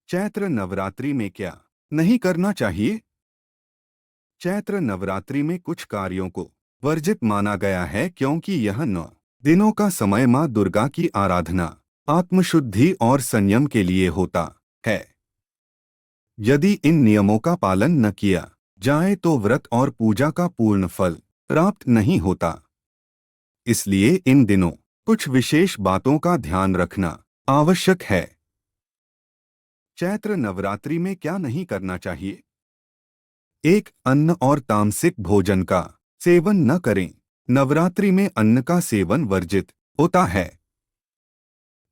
चैत्र नवरात्रि में क्या नहीं करना चाहिए? चैत्र नवरात्रि में कुछ कार्यों को वर्जित माना गया है क्योंकि यह 9 दिनों का समय मां दुर्गा की आराधना, आत्मशुद्धि और संयम के लिए होता है। यदि इन नियमों का पालन न किया जाए तो व्रत और पूजा का पूर्ण फल प्राप्त नहीं होता। इसलिए इन दिनों कुछ विशेष बातों का ध्यान रखना आवश्यक है। चैत्र नवरात्रि में क्या नहीं करना चाहिए? 1. अन्न और तामसिक भोजन का सेवन न करें। नवरात्रि में अन्न का सेवन वर्जित होता है।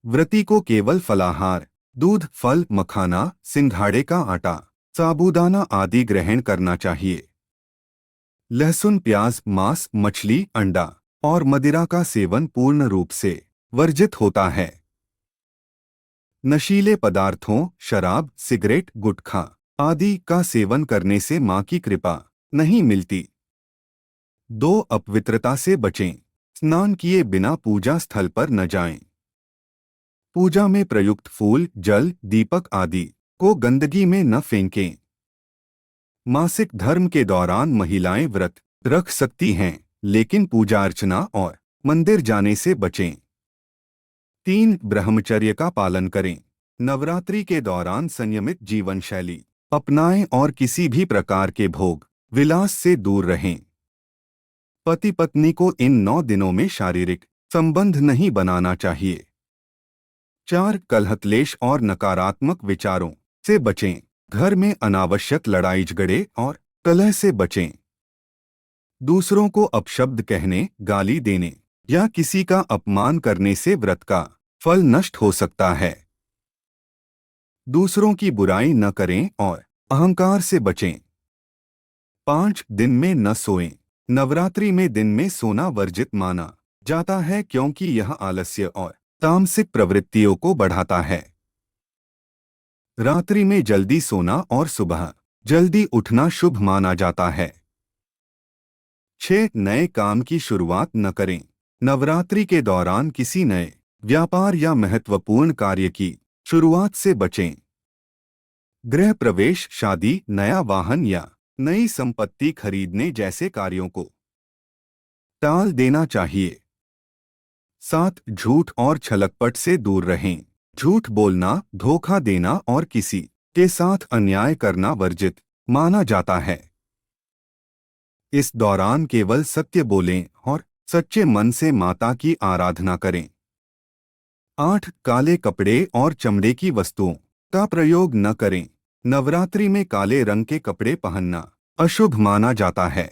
व्रती को केवल फलाहार, दूध, फल, मखाना, सिंघाड़े का आटा, साबूदाना आदि ग्रहण करना चाहिए। लहसुन, प्याज, मांस, मछली, अंडा और मदिरा का सेवन पूर्ण रूप से वर्जित होता है। नशीले पदार्थों, शराब, सिगरेट, गुटखा आदि का सेवन करने से मां की कृपा नहीं मिलती। 2. अपवित्रता से बचें। स्नान किए बिना पूजा स्थल पर न जाएं। पूजा में प्रयुक्त फूल, जल, दीपक आदि को गंदगी में न फेंकें। मासिक धर्म के दौरान महिलाएं व्रत रख सकती हैं, लेकिन पूजा अर्चना और मंदिर जाने से बचें। 3. ब्रह्मचर्य का पालन करें। नवरात्रि के दौरान संयमित जीवन शैली अपनाएं और किसी भी प्रकार के भोग विलास से दूर रहें। पति पत्नी को इन 9 दिनों में शारीरिक संबंध नहीं बनाना चाहिए। 4. कलह-क्लेश और नकारात्मक विचारों से बचें। घर में अनावश्यक लड़ाई झगड़े और कलह से बचें। दूसरों को अपशब्द कहने, गाली देने या किसी का अपमान करने से व्रत का फल नष्ट हो सकता है। दूसरों की बुराई न करें और अहंकार से बचें। 5. दिन में न सोएं। नवरात्रि में दिन में सोना वर्जित माना जाता है क्योंकि यह आलस्य और तामसिक प्रवृत्तियों को बढ़ाता है। रात्रि में जल्दी सोना और सुबह जल्दी उठना शुभ माना जाता है। 6. नए काम की शुरुआत न करें। नवरात्रि के दौरान किसी नए व्यापार या महत्वपूर्ण कार्य की शुरुआत से बचें। गृह प्रवेश, शादी, नया वाहन या नई संपत्ति खरीदने जैसे कार्यों को टाल देना चाहिए। 7. झूठ और छलकपट से दूर रहें। झूठ बोलना, धोखा देना और किसी के साथ अन्याय करना वर्जित माना जाता है। इस दौरान केवल सत्य बोलें और सच्चे मन से माता की आराधना करें। 8. काले कपड़े और चमड़े की वस्तुओं का प्रयोग न करें। नवरात्रि में काले रंग के कपड़े पहनना अशुभ माना जाता है।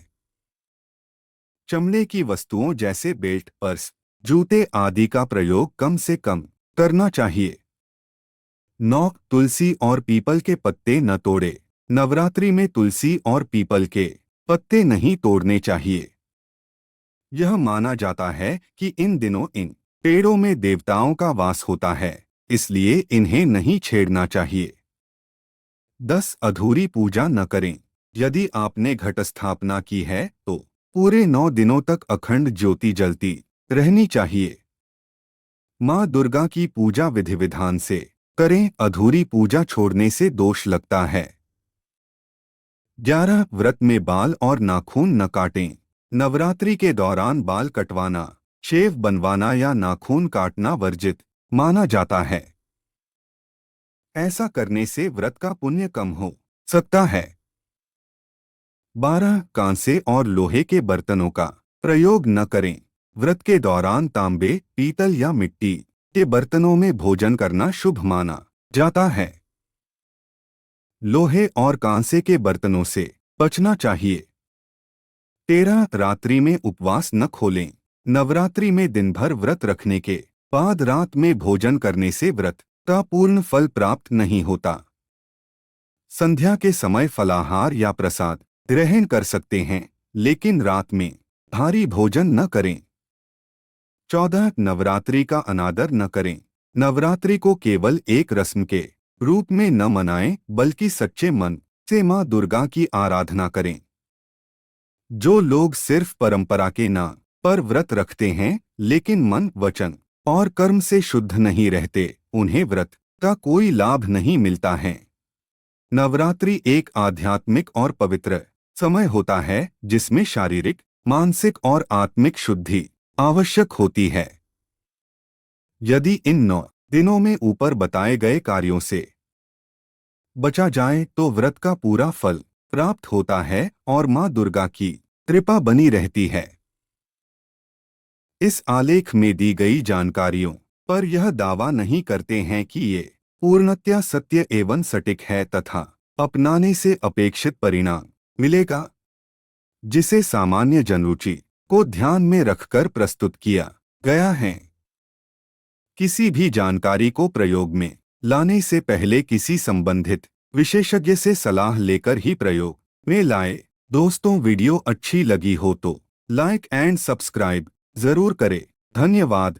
चमड़े की वस्तुओं जैसे बेल्ट, पर्स, जूते आदि का प्रयोग कम से कम करना चाहिए। 9. तुलसी और पीपल के पत्ते न तोड़े। नवरात्रि में तुलसी और पीपल के पत्ते नहीं तोड़ने चाहिए। यह माना जाता है कि इन दिनों इन पेड़ों में देवताओं का वास होता है, इसलिए इन्हें नहीं छेड़ना चाहिए। 10. अधूरी पूजा न करें। यदि आपने घट स्थापना की है तो पूरे 9 दिनों तक अखंड ज्योति जलती रहनी चाहिए। मां दुर्गा की पूजा विधि विधान से करें, अधूरी पूजा छोड़ने से दोष लगता है। 11. व्रत में बाल और नाखून न काटें। नवरात्रि के दौरान बाल कटवाना, शेव बनवाना या नाखून काटना वर्जित माना जाता है। ऐसा करने से व्रत का पुण्य कम हो सकता है। 12. कांसे और लोहे के बर्तनों का प्रयोग न करें। व्रत के दौरान तांबे, पीतल या मिट्टी के बर्तनों में भोजन करना शुभ माना जाता है। लोहे और कांसे के बर्तनों से बचना चाहिए। 13. रात्रि में उपवास न खोलें। नवरात्रि में दिन भर व्रत रखने के बाद रात में भोजन करने से व्रत का पूर्ण फल प्राप्त नहीं होता। संध्या के समय फलाहार या प्रसाद ग्रहण कर सकते हैं, लेकिन रात में भारी भोजन न करें। 14. नवरात्रि का अनादर न करें। नवरात्रि को केवल एक रस्म के रूप में न मनाएं, बल्कि सच्चे मन से मां दुर्गा की आराधना करें। जो लोग सिर्फ परंपरा के नाम पर व्रत रखते हैं, लेकिन मन, वचन और कर्म से शुद्ध नहीं रहते, उन्हें व्रत का कोई लाभ नहीं मिलता है। नवरात्रि एक आध्यात्मिक और पवित्र समय होता है जिसमें शारीरिक, मानसिक और आत्मिक शुद्धि आवश्यक होती है। यदि इन 9 दिनों में ऊपर बताए गए कार्यों से बचा जाए तो व्रत का पूरा फल प्राप्त होता है और मां दुर्गा की कृपा बनी रहती है। इस आलेख में दी गई जानकारियों पर यह दावा नहीं करते हैं कि ये पूर्णतया सत्य एवं सटीक है तथा अपनाने से अपेक्षित परिणाम मिलेगा, जिसे सामान्य जनरुचि को ध्यान में रखकर प्रस्तुत किया गया है। किसी भी जानकारी को प्रयोग में लाने से पहले किसी संबंधित विशेषज्ञ से सलाह लेकर ही प्रयोग में लाएं। दोस्तों, वीडियो अच्छी लगी हो तो लाइक एंड सब्सक्राइब जरूर करें। धन्यवाद।